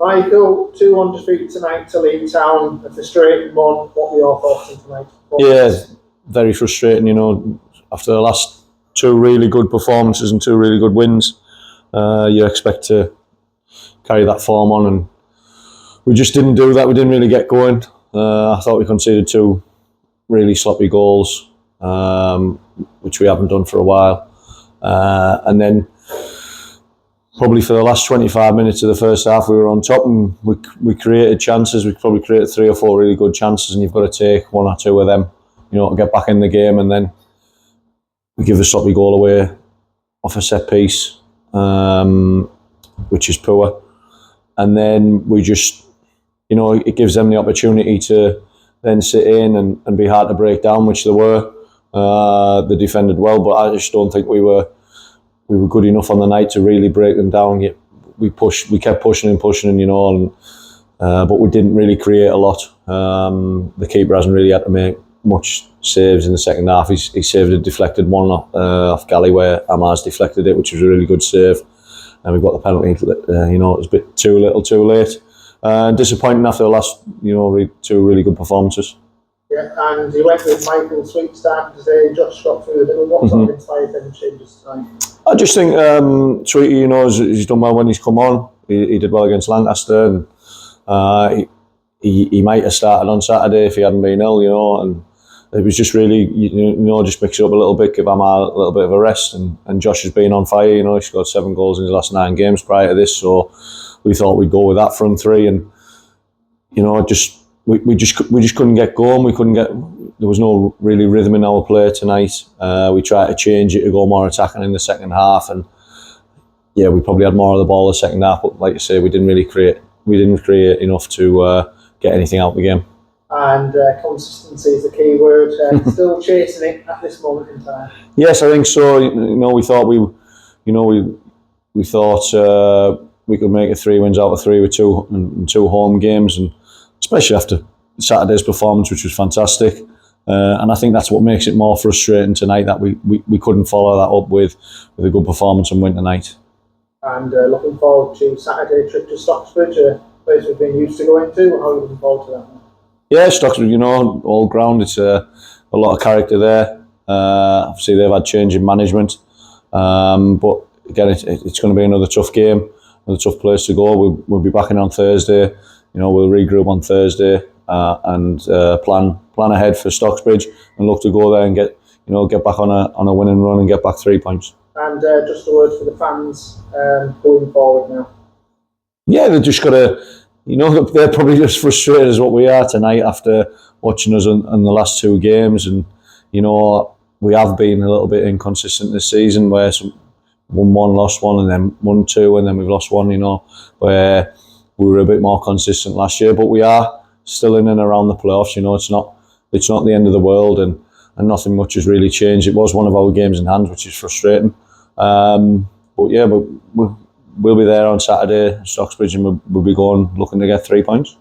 Michael, 2-1 defeat tonight to Leek Town, a frustrating one. What were your thoughts on tonight? Yeah, very frustrating, after the last 2 really good performances and 2 really good wins. You expect to carry that form on, and we just didn't do that. We didn't really get going. I thought we conceded 2 really sloppy goals, which we haven't done for a while. And then probably for the last 25 minutes of the first half, we were on top and we created chances. We probably created 3 or 4 really good chances, and you've got to take 1 or 2 of them, to get back in the game. And then we give the sloppy goal away off a set piece, which is poor. And then we just, it gives them the opportunity to then sit in and be hard to break down, which they were. They defended well, but I just don't think we were good enough on the night to really break them down. We kept pushing, but we didn't really create a lot. The keeper hasn't really had to make much saves in the second half. He saved a deflected one off Galley where Amar's deflected it, which was a really good save. And we've got the penalty. It was a bit too little, too late. Disappointing after the last, 2 really good performances. Yeah, and you went with Michael Sweet starting today. Josh got through the middle. What sort of inspired them changes tonight? I just think Sweetie, he's done well when he's come on. He did well against Lancaster, and he might have started on Saturday if he hadn't been ill, and it was just really, just mix it up a little bit, give Amar a little bit of a rest, and Josh has been on fire. He scored 7 goals in his last 9 games prior to this, so we thought we'd go with that front 3, and we just couldn't get going. There was no really rhythm in our play tonight. We tried to change it to go more attacking in the second half, and we probably had more of the ball in the second half, but like you say, we didn't create enough to get anything out of the game. And consistency is the key word. Still chasing it at this moment in time. Yes, I think so. We thought we thought we could make it 3 wins out of 3 with 2 home games, and especially after Saturday's performance, which was fantastic. And I think that's what makes it more frustrating tonight, that we couldn't follow that up with a good performance and win tonight. And looking forward to Saturday trip to Stocksbridge, a place we've been used to going to. How are you looking forward to that? Yeah, Stocksbridge, all ground. It's a lot of character there. Obviously, they've had change in management. But again, it's going to be another tough game, another tough place to go. We'll be back in on Thursday. We'll regroup on Thursday and plan ahead for Stocksbridge and look to go there and get back on a winning run and get back 3 points. And just a word for the fans going forward now. Yeah, they've just got to. They're probably just frustrated as what we are tonight after watching us in the last 2 games, and we have been a little bit inconsistent this season, where won 1, lost 1, and then won 2, and then we've lost 1. Where we were a bit more consistent last year, but we are still in and around the playoffs. It's not the end of the world, and nothing much has really changed. It was one of our games in hand, which is frustrating. But we'll be there on Saturday, Stocksbridge, and we'll be going looking to get 3 points.